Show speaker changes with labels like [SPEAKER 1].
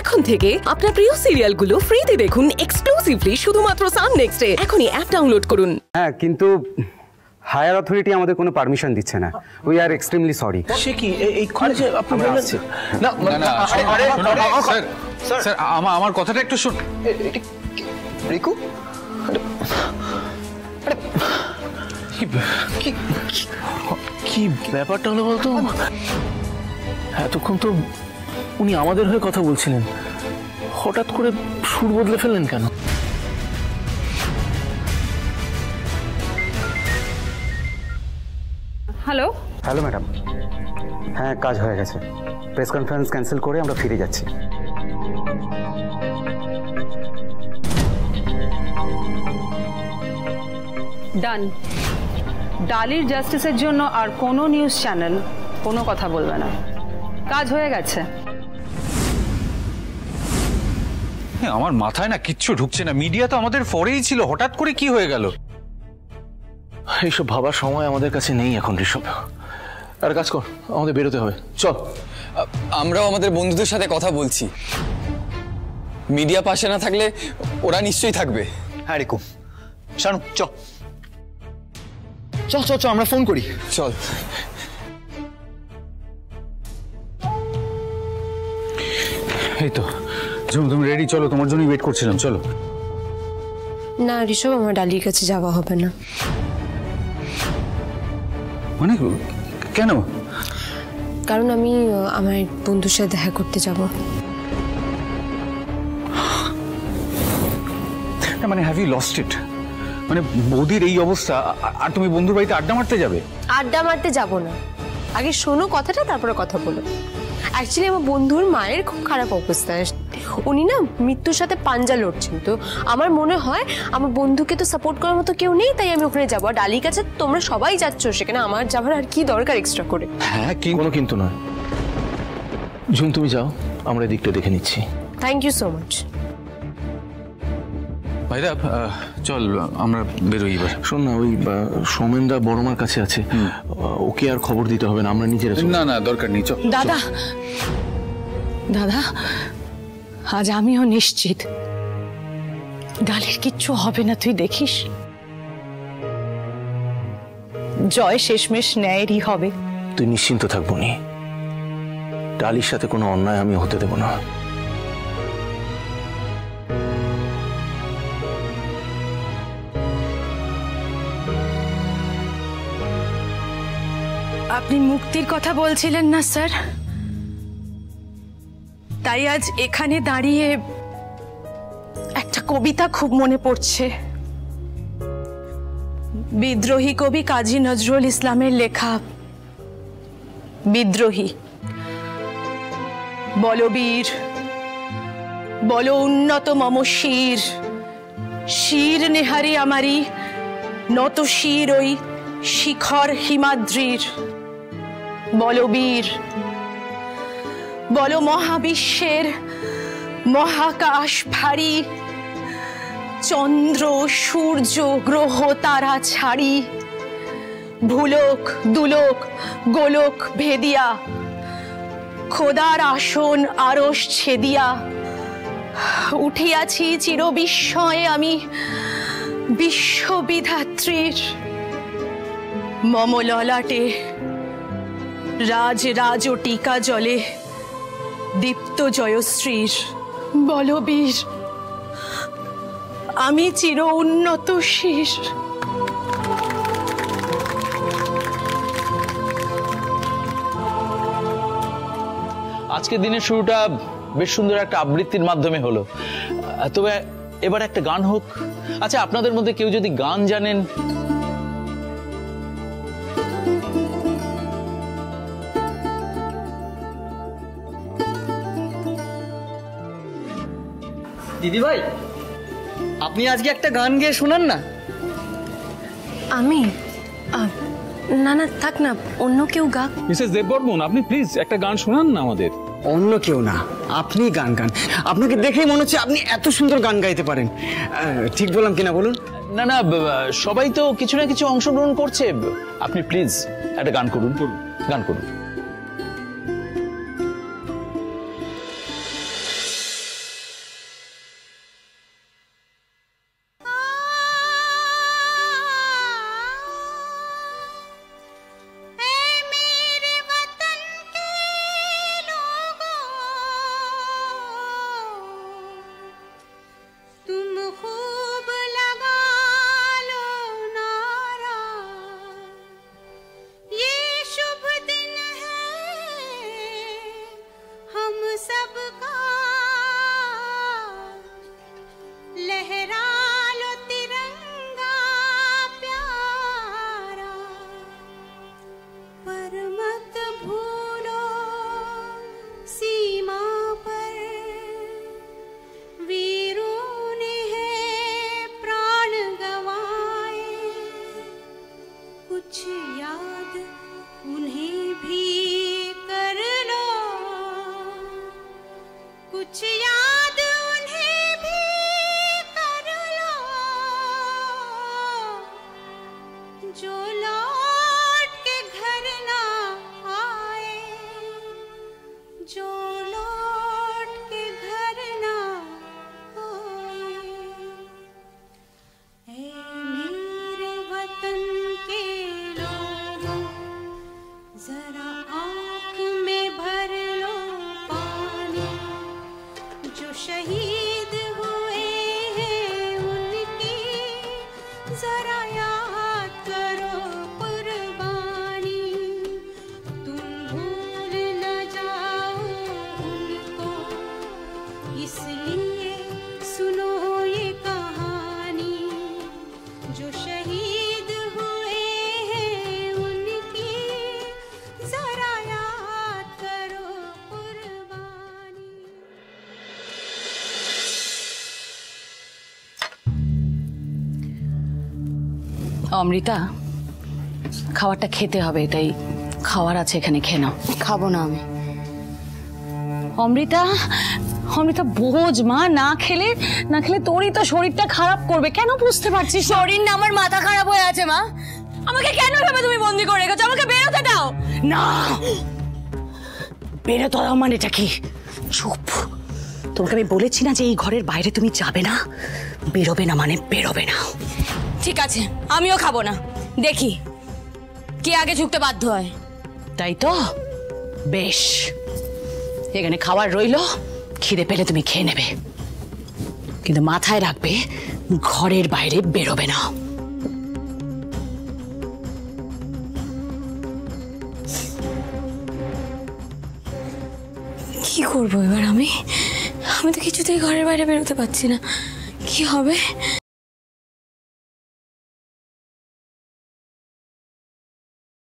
[SPEAKER 1] এখন থেকে আপনার প্রিয় সিরিয়ালগুলো ফ্রিতে দেখুন এক্সক্লুসিভলি শুধুমাত্র সান নেক্সটে। এখনই অ্যাপ ডাউনলোড করুন।
[SPEAKER 2] হ্যাঁ, কিন্তু হায়ার অথরিটি আমাদের কোনো পারমিশন দিচ্ছে না। We are extremely sorry.
[SPEAKER 3] সে কি এই কলেজে আপনি বললেন না?
[SPEAKER 4] স্যার স্যার আমার কথাটা একটু শুন।
[SPEAKER 3] রিকু, কি ব্যাপারটা হলো বলতো? এতক্ষণ তো উনি আমাদের হয়ে কথা বলছিলেন, হঠাৎ করে সুর বদলে ফেললেন কেন?
[SPEAKER 5] হ্যালো
[SPEAKER 2] হ্যালো ম্যাডাম, হ্যাঁ কাজ হয়ে গেছে। প্রেস কনফারেন্স ক্যান্সেল করে আমরা ফিরে যাচ্ছি।
[SPEAKER 5] ডান। ডালির জাস্টিসের জন্য আর কোনো নিউজ চ্যানেল কোনো কথা বলবে না, কাজ হয়ে গেছে।
[SPEAKER 4] আমার মাথায় না কিচ্ছু ঢুকছে না। মিডিয়া তো আমাদের ফরেই ছিল, হঠাৎ করে কি হয়ে গেল?
[SPEAKER 3] এইসব ভাবার সময় আমাদের কাছে নেই এখন ঋষভ। আর কাজ কর, আমাদের বেরোতে হবে, চল।
[SPEAKER 6] আমরাও আমাদের বন্ধুদের সাথে কথা বলছি, মিডিয়া পাশে না থাকলে ওরা নিশ্চয়ই থাকবে।
[SPEAKER 7] হ্যাঁ রিকু, শানু চ চ চ চ আমরা ফোন করি,
[SPEAKER 6] চল।
[SPEAKER 4] এই তো তুমি রেডি, চলো, তোমার জন্যই ওয়েট করছিলাম, চলো।
[SPEAKER 8] না ঋষভ, আমার ডালির কাছে যাওয়া হবে না।
[SPEAKER 4] মানে কেন?
[SPEAKER 8] কারণ আমি আমার বন্ধুর সাথে দেখা করতে যাব।
[SPEAKER 4] মানে হ্যাভ ইউ লস্ট ইট? মানে বৌদির এই অবস্থা আর তুমি বন্ধুর বাড়িতে আড্ডা মারতে যাবে?
[SPEAKER 8] আড্ডা মারতে যাব না, আগে শোনো কথাটা, তারপরে কথা বলো। অ্যাকচুয়ালি আমার বন্ধুর মায়ের খুব খারাপ অবস্থা, উনি না মৃত্যুর সাথে পাঞ্জা লড়ছেন। তো আমার মনে হয় আমার বন্ধুকে তো সাপোর্ট করার মতো কেউ নেই, তাই আমি ওখানে যাবো। আর ডালির কাছে তোমরা সবাই যাচ্ছ, সেখানে আমার যাবার আর কি দরকার এক্সট্রা করে?
[SPEAKER 3] হ্যাঁ, কোনো কিন্তু নয়। ঝুম তুমি যাও, আমরা এদিকটা দেখে নিচ্ছি।
[SPEAKER 8] Thank you so much.
[SPEAKER 4] ভাইরা চল আমরা বেরোই এবার।
[SPEAKER 3] শোন না, ওই সৌমেনদা বড়মার কাছে আছে, ওকে আর খবর দিতে হবে না, আমরা নিজেরা।
[SPEAKER 4] না না দরকার নেই, চল।
[SPEAKER 5] দাদা দাদা, আজ আমিও নিশ্চিত ডালির কিচ্ছু হবে না, তুই দেখিস। জয় শেষমেশ ন্যায়েরই হবে।
[SPEAKER 3] তুই নিশ্চিন্ত থাকবো নি, ডালির সাথে কোনো অন্যায় আমি হতে দেব না।
[SPEAKER 5] আপনি মুক্তির কথা বলছিলেন না স্যার, তাই আজ এখানে দাঁড়িয়ে একটা কবিতা খুব মনে পড়ছে। বিদ্রোহী কবি কাজী নজরুল ইসলামের লেখা বিদ্রোহী। বলবীর বল উন্নত মম শির, শির নেহারি আমারি নত শির ওই শিখর হিমাদ্রির। বলবীর বল মহাবিশ্বের মহাকাশ ভারী, চন্দ্র সূর্য গ্রহ তারা ছাড়ি, ভুলোক দুলোক গোলক ভেদিয়া, খোদার আসন আরশ ছেদিয়া, উঠিয়াছি চির বিস্ময়ে আমি বিশ্ববিধাত্রীর। মম ললাটে রাজ রাজ টিকা জলে দীপ্ত জয়শ্রীর। বলবীর আমি চির উন্নত শির।
[SPEAKER 9] আজকের দিনের শুরুটা বেশ সুন্দর একটা আবৃত্তির মাধ্যমে হলো, তবে এবার একটা গান হোক। আচ্ছা, আপনাদের মধ্যে কেউ যদি গান জানেন?
[SPEAKER 7] দিদি ভাই, আপনি আজকে একটা গান গেয়ে শোনান না।
[SPEAKER 8] আমি না না থাক না, অন্য কেউ গাক।
[SPEAKER 10] মিসেস দেববর্মন, আপনি প্লিজ একটা গান শোনান না আমাদের।
[SPEAKER 7] অন্য কেউ না, আপনি গান গান। আপনাকে দেখেই মনে হচ্ছে আপনি এত সুন্দর গান গাইতে পারেন। ঠিক বললাম কিনা বলুন?
[SPEAKER 9] না না, সবাই তো কিছু না কিছু অংশগ্রহণ করছে, আপনি প্লিজ একটা গান করুন, গান করুন।
[SPEAKER 11] शहीद हुए हैं उनकी जरा याद करो कुर्बानी, तुम भूल न जाओ उनको, इसलिए सुनो ये कहानी, जो शहीद हुए हैं उनकी जरा याद करो कुर्बानी।
[SPEAKER 5] অমৃতা, খাবারটা খেতে হবে, এটাই খাওয়ার আছে এখানে, খেয়ে নাও।
[SPEAKER 8] খাবো না আমি।
[SPEAKER 5] অমৃতা, অমৃতা বোঝ মা, না খেলে তোরই তো শরীরটা খারাপ করবে। কেন বুঝতে পারছিস?
[SPEAKER 8] শরীর না, আমার মাথা খারাপ হয়ে আছে মা। আমাকে কেন ভাবে তুমি বন্দি করে রেখেছো? আমাকে বেরোতে দাও।
[SPEAKER 5] না, বেরোতে দাও মানেটা কি? চুপ। তোমাকে আমি বলেছি না যে এই ঘরের বাইরে তুমি যাবে না, বেরোবে না মানে বেরোবে না।
[SPEAKER 8] ঠিক আছে, আমিও খাবো না, দেখি কে আগে ঝুঁকতে বাধ্য হয়।
[SPEAKER 5] তাই তো, বেশ, এখানে খাবার রইলো, খিদে পেলে তুমি খেয়ে নেবে, কিন্তু মাথায় রাখবে ঘরের বাইরে বেরোবে না।
[SPEAKER 8] কি করবো এবার আমি? আমি তো কিছুতেই ঘরের বাইরে বেরোতে পারছি না, কি হবে?